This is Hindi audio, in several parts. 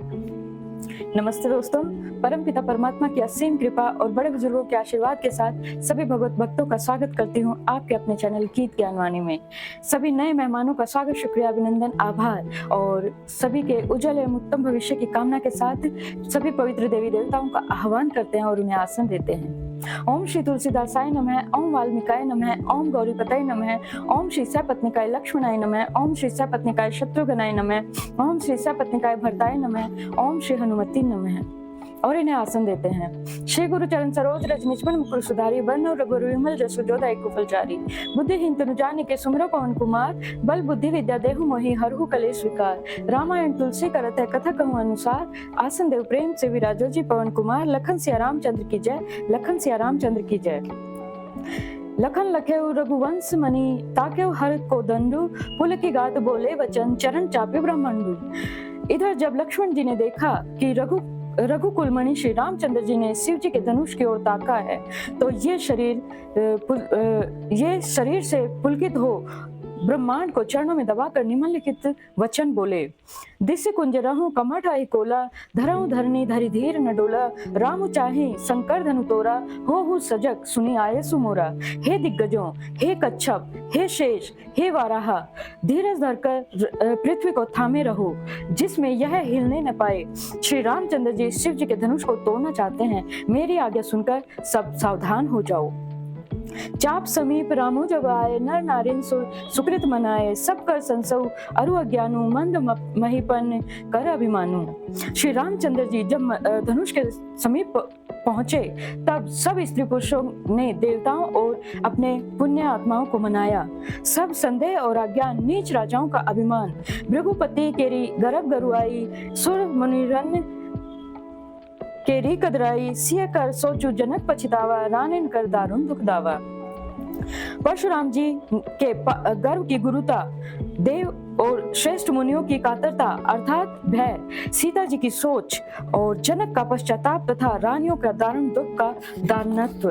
नमस्ते दोस्तों। परमपिता परमात्मा की असीम कृपा और बड़े बुजुर्गों के आशीर्वाद के साथ सभी भगवत भक्तों का स्वागत करती हूँ आपके अपने चैनल गीत ज्ञानवाणी में। सभी नए मेहमानों का स्वागत, शुक्रिया, अभिनंदन, आभार और सभी के उज्जवल एवं उत्तम भविष्य की कामना के साथ सभी पवित्र देवी देवताओं का आह्वान करते हैं और उन्हें आसन देते हैं। ओम श्री तुलसीदासाय नमः, ओम वाल्मीकाय नमः, ओम गौरीपतये नमः, ओम श्री सपत्निकाय लक्ष्मणाय नमः, ओम श्री सपत्निकाय शत्रुघ्नाय नमः, ओम श्री सपत्निकाय भरताय नमः, ओम श्री हनुमती नमः और इन्हें आसन देते हैं। श्री गुरु चरण सरोज रज निजमन मुकुर सुधारी, वर्ण रघुर विमल जसु जोदायक कुफलचारी, बुद्धिहीन तनु जानिके सुमिरो पवन कुमार, बल बुद्धि विद्या देहु मोहि हरहु कलेश विकार। रामायण तुलसी करत है कथा कहूँ अनुसार, आसन देव प्रेम से विराजो जी पवन कुमार। लखन सिया रामचंद्र की जय, लखन सिया रामचंद्र की जय। लखन लखेउ रघुवंश मणि, ताकेउ हर को दंडु, पुल की गात बोले वचन, चरण चापे ब्रह्मंडु। इधर जब लक्ष्मण जी ने देखा कि रघुकुल मणि श्री रामचंद्र जी ने शिव जी के धनुष की ओर ताका है, तो ये शरीर से पुलकित हो ब्रह्मांड को चरणों में दबाकर निम्नलिखित वचन बोले। दिस्य कुंज रहूं कमठ आई कोला, धरऊं धरनी धरि धीर न डोला, रामु चाहे शंकर धनु तोरा, हो सजग सुनी आये सुमोरा। हे दिग्गजों, हे कच्छप, हे शेष, हे वाराहा, धीरज धरकर पृथ्वी को थामे रहो, जिसमें यह हिलने न पाए। श्री रामचंद्र जी शिव जी के धनुष को तोड़ना चाहते हैं, मेरी आज्ञा सुनकर सब सावधान हो जाओ। चाप समीप रामो जब आए, नर नारिन सुकृत मनाए, सब कर संसव अरु अज्ञानु, मंद महीपन कर अभिमानु। श्री रामचंद्र जी जब धनुष के समीप पहुंचे, तब सब स्त्री पुरुषों ने देवताओं और अपने पुण्य आत्माओं को मनाया। सब संदेह और अज्ञान, नीच राजाओं का अभिमान, भृगुपति केरी गर्भ गरुआई, सुर मुनिरन केरी कदराई, सिय कर सोचु जनक पछतावा, रानिन कर दारुण दुख दावा। परशुराम जी के गर्व की गुरुता, देव और श्रेष्ठ मुनियों की कातरता अर्थात भय, सीता जी की सोच और जनक का पश्चाताप तथा रानियों का दारुण दुख का दानत्व।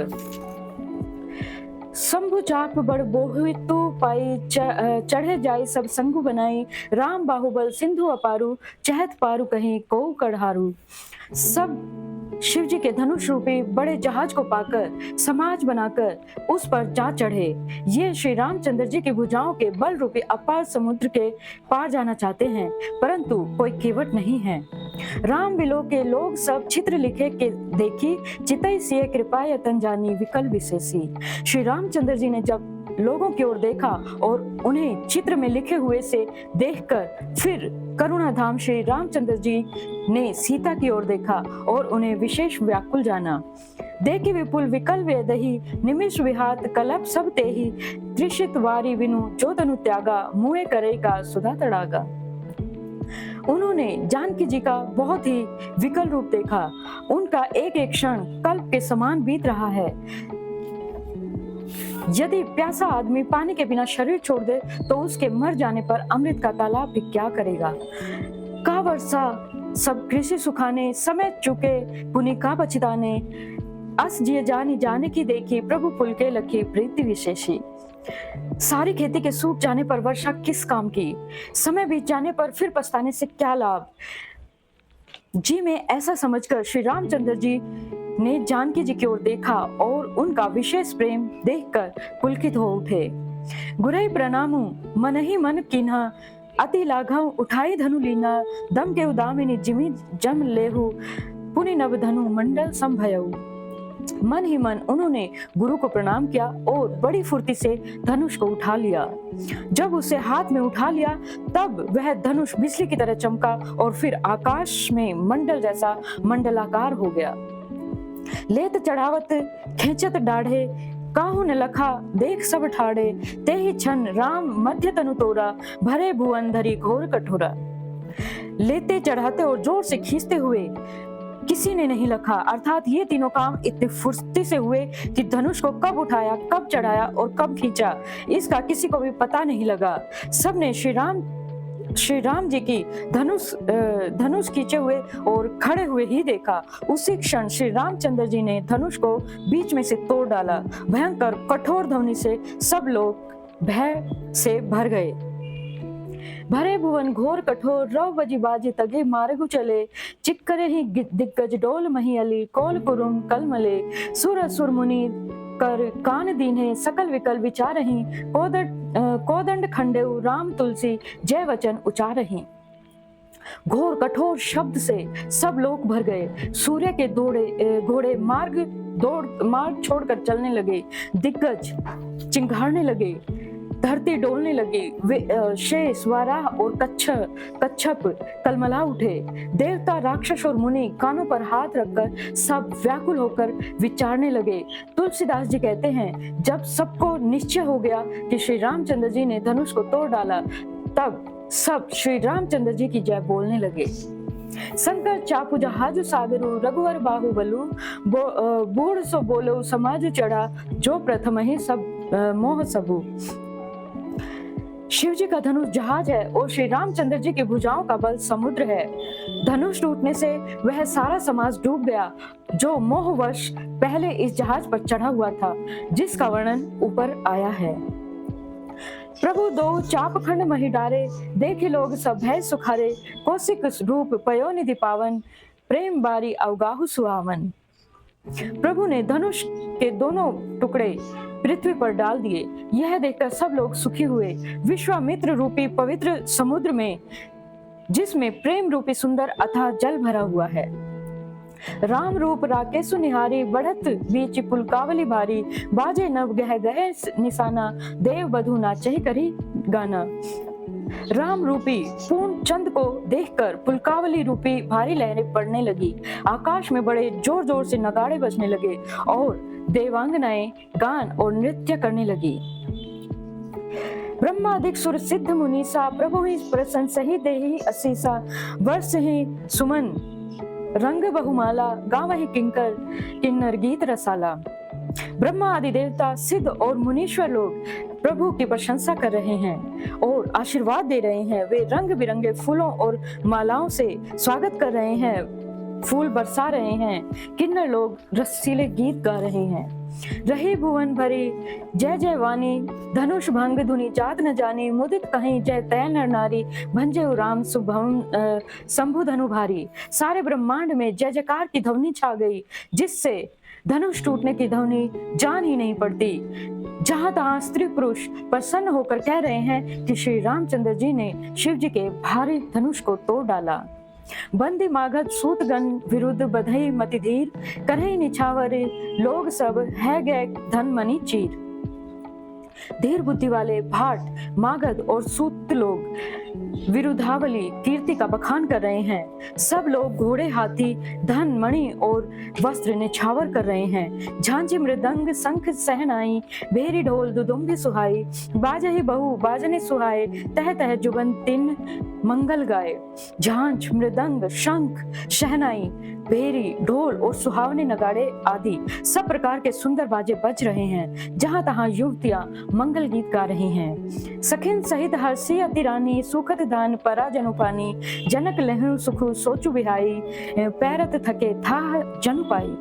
शंभु चाप बड़ बोहितु पाई, चढ़े जाई सब संगु बनाई, राम बाहुबल सिंधु अपारू, चहत पारू कहीं को कढ़ारू। सब शिव जी के धनुष रूपी बड़े जहाज को पाकर समाज बनाकर उस पर जा चढ़े। ये श्री रामचंद्र जी की भुजाओं के बल रूपी अपार समुद्र के पार जाना चाहते हैं, परंतु कोई केवट नहीं है। राम बिलो के लोग सब चित्र लिखे के देखी, चितई सिय कृपा यतन जानी, विकल विशेषी। श्री रामचंद्र जी ने जब लोगों की ओर देखा और उन्हें चित्र में लिखे हुए से देखकर फिर करुणाधाम श्री रामचंद्र जी ने सीता की ओर देखा और उन्हें विशेष व्याकुल जाना। देखी विपुल विकल वेदही, निमिष विहात कलप सब तेहि, त्रिषित वारी विनु जो तनु त्यागा, मुए करे का सुधा तड़ागा। उन्होंने जानकी जी का बहुत ही विकल रूप देखा। उनका एक एक क्षण कल्प के समान बीत रहा है। यदि प्यासा आदमी पानी के बिना शरीर छोड़ दे तो उसके मर जाने पर अमृत का तालाब भी क्या करेगा। का वर्षा सब कृषि सुखाने, समय चुके पुनि का बचिताने, अस जिये जानी जाने की देखी, प्रभु पुल के लखी प्रीति विशेषी। सारी खेती के सूख जाने पर वर्षा किस काम की, समय बीत जाने पर फिर पछताने से क्या लाभ। जी में ऐसा समझकर श्री रामचंद्र जी ने जानकी जी की ओर देखा और उनका विशेष प्रेम देखकर पुलकित हो उठे। गुरई प्रणामु मन ही मन कीन्हा, अति लाघव उठाई धनु लीना, दम के उदामिनी जिमि जम लेहु, पुनि नव धनु मंडल संभयऊ। मन ही मन उन्होंने गुरु को प्रणाम किया और बड़ी फुर्ती से धनुष को उठा लिया। जब उसे हाथ में उठा लिया तब वह धनुष बिजली की तरह चमका और फिर आकाश में मंडल जैसा मंडलाकार हो गया। लेत चढ़ावत खेचत डाढ़े, काहू न लखा देख सब ठाड़े, ते ही क्षण राम मध्य तनु तोरा, भरे भुवन धरी घोर कठोरा। लेते चढ़ाते और जोर से खींचते हुए किसी ने नहीं लखा, अर्थात ये तीनों काम इतनी फुर्ती से हुए कि धनुष को कब उठाया, कब चढ़ाया और कब खींचा, इसका किसी को भी पता नहीं लगा। सबने श्री राम जी की धनुष खींचे हुए और खड़े हुए ही देखा। उसी क्षण श्री रामचंद्र जी ने धनुष को बीच में से तोड़ डाला। भयंकर कठोर ध्वनि से सब लोग भय से भर गए। भरे भुवन घोर कठोर रव बजी बाजी तगे मार्गु चले चिक्करे ही दिग्गज डोल मही अली कोल कुरुम कलमले सुर असुर मुनि कर कान दीन्हे सकल विकल विचारहि कोदंड खंडेउ राम तुलसी जय वचन उचारहि। घोर कठोर शब्द से सब लोग भर गए। सूर्य के घोड़े मार्ग छोड़कर चलने लगे। दिग्गज चिंगारने लगे, धरती डोलने लगी। शेष वाराह और कच्छप कलमला उठे। देवता राक्षस और मुनि कानों पर हाथ रखकर सब व्याकुल होकर विचारने लगे। तुलसीदास जी कहते हैं, जब सबको निश्चय हो गया कि श्री रामचंद्र जी ने धनुष को तोड़ डाला, तब सब श्री रामचंद्र जी की जय बोलने लगे। शंकर चापू जहाजु सागरु रघुवर बाहुबलु बूढ़ सो बोलो समाज चढ़ा जो प्रथम ही सब मोह सबू। शिव जी का धनुष जहाज है और श्री रामचंद्र जी की भुजाओं का बल समुद्र है। धनुष टूटने से वह सारा समाज डूब गया जो मोहवश पहले इस जहाज पर चढ़ा हुआ था, जिसका वर्णन ऊपर आया है। प्रभु दो चापखंड मही डारे देखे लोग सब भय सुखारे कौशिक रूप पयो निधि पावन प्रेम बारी अवगाहु सुहावन। प्रभु ने धनुष के दोनों टुकड़े पृथ्वी पर डाल दिए। यह देखकर सब लोग सुखी हुए। विश्वामित्र रूपी पवित्र समुद्र में, जिसमें प्रेम रूपी सुंदर अथाह जल भरा हुआ है, राम रूप राकेशु निहारी बढ़त बीच पुलकावली भारी बाजे नव गह गहे निशाना देव बधु नाचहि करी गाना। राम रूपी पूर्ण चंद को देखकर पुलकावली रूपी भारी लहरें पड़ने लगी। आकाश में बड़े जोर जोर से नगाड़े बजने लगे और देवांगनाएं गान और नृत्य करने लगी। ब्रह्मादिक सुर सिद्ध मुनीसा प्रभु ही प्रशंसा ही देहि असीसा वर्ष ही सुमन रंग बहुमाला गावहि किंकर किन्नर गीत रसाला। ब्रह्मा आदि देवता सिद्ध और मुनीश्वर लोग प्रभु की प्रशंसा कर रहे हैं और आशीर्वाद दे रहे हैं। वे रंग बिरंगे फूलों और मालाओं से स्वागत कर रहे हैं, फूल बरसा रहे हैं। किन्नर लोग रसीले गीत गा रहे हैं। रही भुवन भरी जय जय वाणी धनुष भंग धुनि जात न जानी मुदित कहीं जय तय नर नारी भंजे राम सुभम शंभु धनु भारी। सारे ब्रह्मांड में जय जयकार की ध्वनि छा गई, जिससे धनुष टूटने की ध्वनि जान ही नहीं पड़ती। जहां तहां स्त्री पुरुष प्रसन्न होकर कह रहे हैं कि श्री रामचंद्र जी ने शिव जी के भारी धनुष को तोड़ डाला। बंदी मागध सूतगण विरुद्ध बधई मति धीर करहि निछावर लोग सब है गए धन मनी चीर। धीर बुद्धि वाले भाट मागध और सूत लोग विरुद्धावली कीर्ति का बखान कर रहे हैं। सब लोग घोड़े हाथी धन मणि और वस्त्र निछावर कर रहे हैं। झांझी मृदंग शंख सहनाई भेरी ढोल दुदुम्बी सुहाई बाजहि बहु बाजने सुहाए तह तह जुबन तिन मंगल गाए। झांझ मृदंग शंख शहनाई भेरी ढोल और सुहावने नगाड़े आदि सब प्रकार के सुंदर बाजे बज रहे हैं। जहां तहां युवतियां मंगल गीत गा रही हैं। सखिन सहित हर्षी अति रानी सुखद दान परा जनु पानी जनक लहु सुखु सोचु बिहाई पैरत थके था जनु पाई।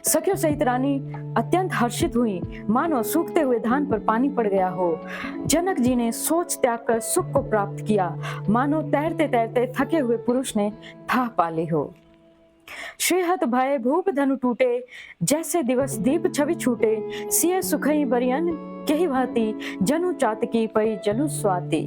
सखियों सहित रानी अत्यंत हर्षित हुई, मानो सूखते हुए धान पर पानी पड़ गया हो। जनक जी ने सोच त्याग कर सुख को प्राप्त किया, मानो तैरते तैरते थके हुए पुरुष ने था पाली हो। श्रीहत भय भूप धनु टूटे जैसे दिवस दीप छवि छूटे सिय सुखई बरियन केहि भांति जनु चातकी पई जलु स्वाति।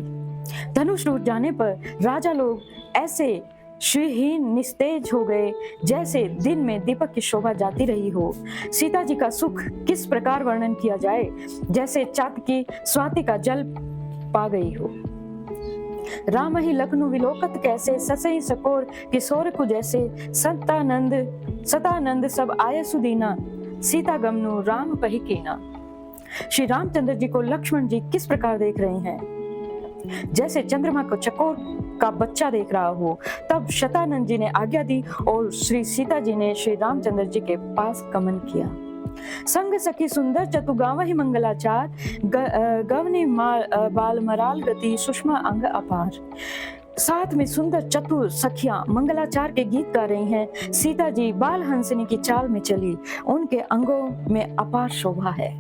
धनुष टूट जाने पर राजा लोग ऐसे श्रीहीन निस्तेज हो गए जैसे दिन में दीपक की शोभा जाती रही हो। सीता जी का सुख किस प्रकार वर्णन किया जाए, जैसे चातकी स्वाति का जल पा गई हो। राम ही लखनु विलोकत कैसे ससई सकोर किशोर को जैसे सतानंद सब आय सुदीना सीता गमनु राम पही कीना। श्री रामचंद्र जी को लक्ष्मण जी किस प्रकार देख रहे हैं, जैसे चंद्रमा को चकोर का बच्चा देख रहा हो। तब शतानंद जी ने आज्ञा दी और श्री सीता जी ने श्री रामचंद्र जी के पास गमन किया। संग सखी सुंदर चतु गावहि मंगलाचार गवनी बाल मराल गति सुषमा अंग अपार। साथ में सुंदर चतुर सखियां मंगलाचार के गीत गा रही हैं। सीता जी बाल हंसनी की चाल में चली, उनके अंगों में अपार शोभा है।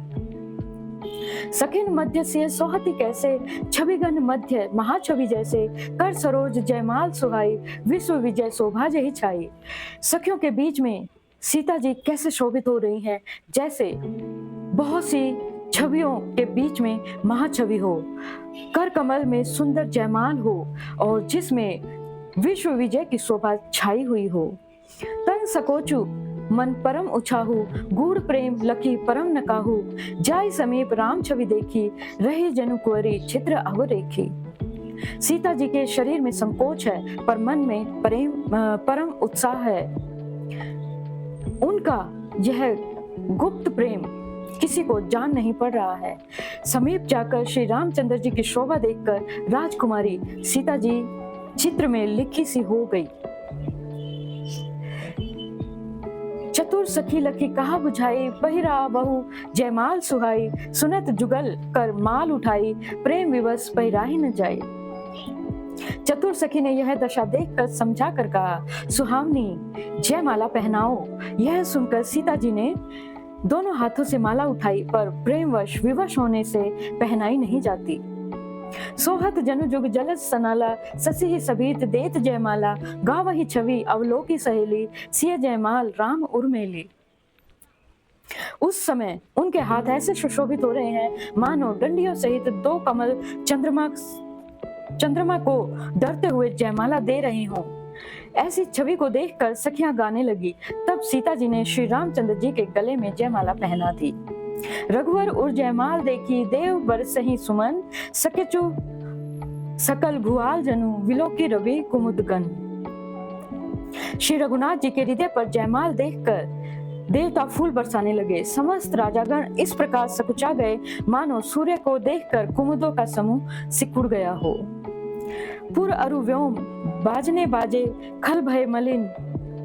सखिन मध्य सिय सोहती कैसे, छविगन मध्य महाछवि जैसे, कर सरोज जयमाल सुहाई, विश्व विजय शोभा जही छाई। सखियों के बीच में सीता जी कैसे शोभित हो रही हैं, जैसे बहुत सी छवियों के बीच में महाछवि हो, कर कमल में सुंदर जयमाल हो और जिसमें विश्व विजय की शोभा छाई हुई हो। तन सकोचु मन परम उछाहू, गूढ़ प्रेम लखी परम न काहू, जाय समीप राम छवि देखी, रही जनु कुंवरी चित्र अवरेखी। सीता जी के शरीर में संकोच है पर मन में परम उत्साह है। उनका यह गुप्त प्रेम किसी को जान नहीं पड़ रहा है। समीप जाकर श्री रामचंद्र जी की शोभा देखकर राजकुमारी सीता जी चित्र में लिखी सी हो गई। चतुर सखी लखी कहा बुझाई, पहिरा बहु जयमाल सुहाई, सुनत जुगल कर माल उठाई, प्रेम विवश पहिराही न जाए। चतुर सखी ने यह दशा देखकर समझा कर कहा, सुहावनी जयमाला पहनाओ। यह सुनकर सीता जी ने दोनों हाथों से माला उठाई पर प्रेमवश विवश होने से पहनाई नहीं जाती। सोहत जनु जुग जलस सनाला, ससी ही सबीत देत जयमाला, गावही छवि अवलोकी सहेली, सिय जयमाल राम उर्मेली। उस समय उनके हाथ ऐसे सुशोभित हो रहे हैं मानो डंडियों सहित दो कमल चंद्रमा को डरते हुए जयमाला दे रहे हों। ऐसी छवि को देखकर सखियां गाने लगी। तब सीता जी ने श्री रामचंद्र जी के गले में जयमाला पहना थी। रघुवर उर जयमाल देखी, देव बरसहि सुमन, सकेचु सकल भुआल जनु, विलोकी रवि कुमुदगन। श्री रघुनाथ जी के हृदय पर जयमाल देखकर देवता फूल बरसाने लगे। समस्त राजागण इस प्रकार सकुचा गए मानो सूर्य को देखकर कुमुदों का समूह सिकुड़ गया हो। पुर अरु व्योम बाजने बाजे, खल भय मलिन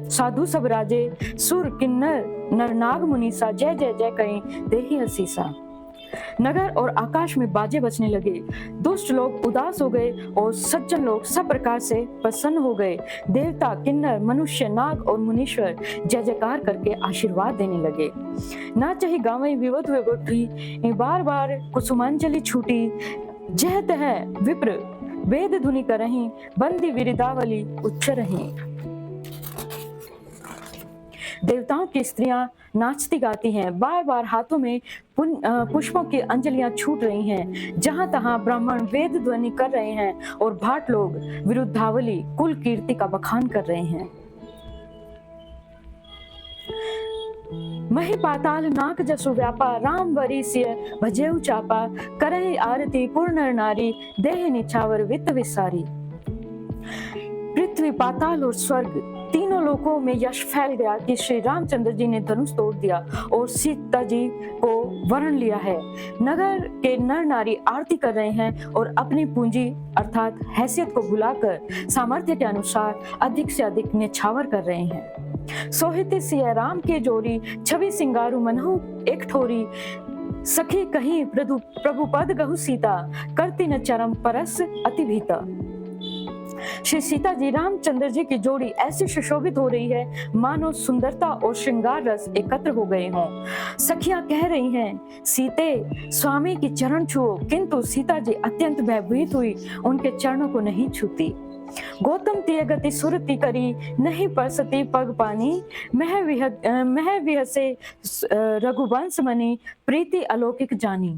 साधु सब राजे, सुर किन्नर नर नाग मुनीसा, जय जय जय कहीं देहि हसीसा। नगर और आकाश में बाजे बजने लगे। दुष्ट लोग उदास हो गए और सज्जन लोग सब प्रकार से प्रसन्न हो गए। देवता, किन्नर, मनुष्य, नाग और मुनीश्वर जय जयकार करके आशीर्वाद देने लगे। ना चाहे गावई विवध विवटी, बार बार कुसुमांजलि छूटी, जय तह विप्र वेद धुनि करहीं, बंदी विरिदावली उच्च रहीं। देवताओं की स्त्रियां नाचती गाती हैं, बार बार हाथों में पुष्पों की अंजलियां छूट रही हैं। जहां तहां ब्राह्मण वेद ध्वनि कर रहे हैं और भाट लोग विरुद्धावली कुल कीर्ति का बखान कर रहे हैं। मही पाताल नाक जसु व्यापा, राम वरी सिय भजेउ चापा, करहि आरती पूर्ण नारी, देह निछावर वित्त विसारी। पृथ्वी, पाताल और स्वर्ग तीनों लोकों में यश फैल गया कि श्री रामचंद्र जी ने धनुष तोड़ दिया और सीता जी को वरण लिया है। नगर के नर नारी आरती कर रहे हैं और अपनी पूंजी अर्थात हैसियत को भुलाकर सामर्थ्य के अनुसार अधिक से अधिक निछावर कर रहे हैं। सोहित सिय राम के जोरी, छवि सिंगारू मनहु एक ठोरी, सखी कहीं प्रभु पद गहु सीता, करती न चरम परस अति भीता। श्री सीता जी रामचंद्र जी की जोड़ी ऐसी सुशोभित हो रही है मानो सुंदरता और श्रृंगार रस एकत्र हो गए हों। सखियां कह रही हैं, सीते स्वामी की चरण छुओ, किंतु सीता जी अत्यंत भयभीत हुई उनके चरणों को नहीं छूती। गौतम तिय गति सुरति करी, नहीं परसती पग पानी, मह विहसे रघुवंश मनी, प्रीति अलौकिक जानी।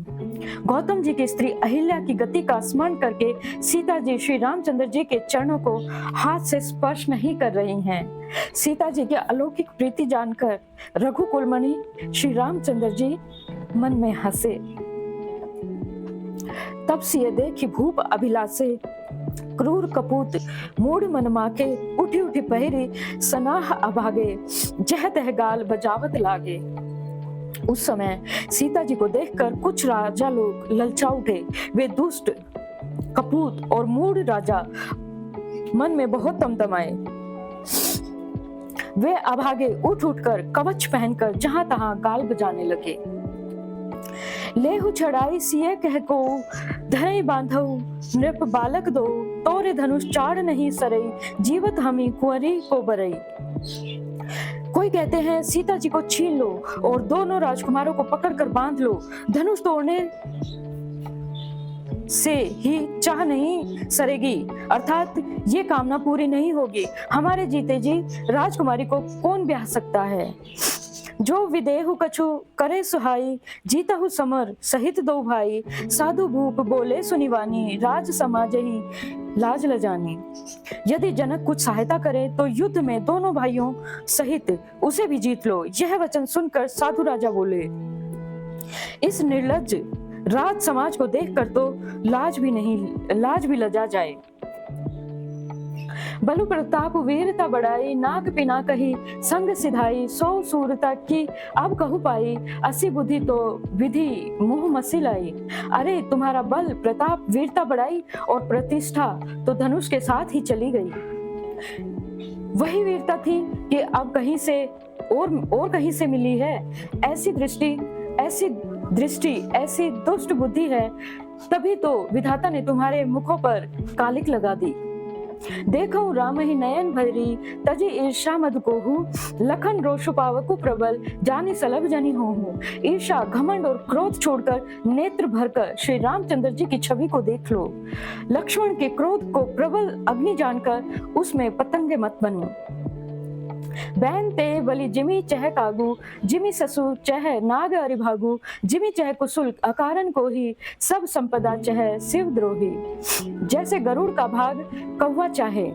गौतम जी की स्त्री अहिल्या की गति का स्मरण करके सीता जी श्री रामचंद्र जी के चरणों को हाथ से स्पर्श नहीं कर रही हैं। सीता जी की अलौकिक प्रीति जानकर रघुकुल मणि श्री रामचंद्र जी मन में हंसे। तब सिय देखी भूप अभिलाषे, क्रूर कपूत मूढ़ मन माके, उठी उठी पहिरी सनाह अभागे, जह तह गाल बजावत लागे। उस समय सीता जी को देखकर कुछ राजा लोग ललचा उठे। वे दुष्ट, कपूत और मूढ़ राजा मन में बहुत तमतमाए। वे अभागे उठ उठकर कवच पहनकर जहां तहां गाल बजाने लगे। लेहु छड़ाई सिय कह को, धरई बांधऊ नृप बालक दो, तोरे धनुष चाड़ नहीं सरई, जीवत हमी कुंवरी को बरई। कोई कहते हैं सीता जी को छीन लो और दोनों राजकुमारों को पकड़कर बांध लो, धनुष तोड़ने से ही चाह नहीं सरेगी, अर्थात ये कामना पूरी नहीं होगी। हमारे जीते जी राजकुमारी को कौन ब्याह सकता है। जो विदेहु कछु करे सुहाई, जीता हु समर सहित दो भाई, साधु भूप बोले सुनिवानी, राज समाज ही लाज लजानी। यदि जनक कुछ सहायता करे तो युद्ध में दोनों भाइयों सहित उसे भी जीत लो। यह वचन सुनकर साधु राजा बोले, इस निर्लज्ज राज समाज को देखकर तो लाज भी लजा जाए। बलु प्रताप वीरता बढ़ाई, नाक पिना कही संग सिधाई, सौ सूरता की अब कहू पाई, असी बुद्धि तो विधि मुँह मसी लाई। अरे तुम्हारा बल प्रताप वीरता बढ़ाई और प्रतिष्ठा तो धनुष के साथ ही चली गई। वही वीरता थी कि अब कहीं से और कहीं से मिली है। ऐसी दृष्टि ऐसी दुष्ट बुद्धि है, तभी तो विधाता ने तुम्हारे मुखों पर कालिक लगा दी। देखो राम ही नयन भरी, तजी ईर्षा मद कोहू, लखन रोषु पावकु प्रबल, जानी सलभ जनी होहू। ईर्षा घमंड और क्रोध छोड़कर नेत्र भरकर श्री रामचंद्र जी की छवि को देख लो। लक्ष्मण के क्रोध को प्रबल अग्नि जानकर उसमें पतंगे मत बनो। बैन ते बलि जिमी चह कागू, जिमी ससु चह नाग अरिभागू, जिमी चह कुशल अकारण को ही, सब संपदा चह शिव द्रोही। जैसे गरुड़ का भाग कौवा चाहे,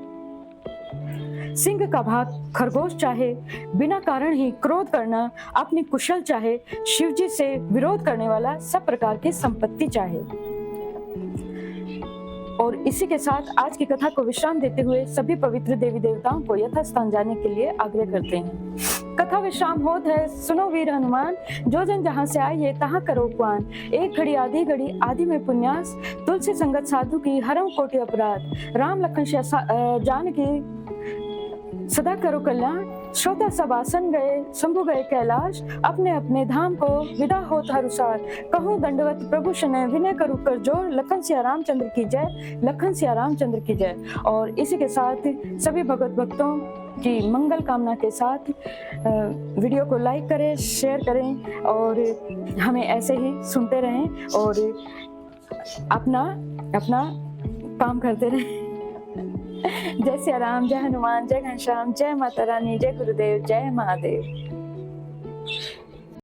सिंह का भाग खरगोश चाहे, बिना कारण ही क्रोध करना अपनी कुशल चाहे, शिवजी से विरोध करने वाला सब प्रकार की संपत्ति चाहे। और इसी के साथ आज की कथा को विश्राम देते हुए सभी पवित्र देवी देवताओं को यथास्थान जाने के लिए आग्रह करते हैं। कथा विश्राम होत है, सुनो वीर हनुमान, जो जन जहाँ से आइए तहाँ करो उपवान। एक घड़ी आदि में पुण्यास, तुलसी संगत साधु की हरम कोटि अपराध। राम लखन जानकी सदा करो कल्याण। श्रोता सब आसन गए, शंभु गए कैलाश, अपने अपने धाम को विदा होत हरुषार। कहूँ दंडवत प्रभु शनय, विनय करू कर जोर, लखन सिया रामचंद्र की जय, लखन सिया रामचंद्र की जय। और इसी के साथ सभी भगवत भक्तों की मंगल कामना के साथ वीडियो को लाइक करें, शेयर करें और हमें ऐसे ही सुनते रहें और अपना काम करते रहें। जय सिया राम, जय हनुमान, जय घनश्याम, जय माता रानी, जय गुरुदेव, जय महादेव।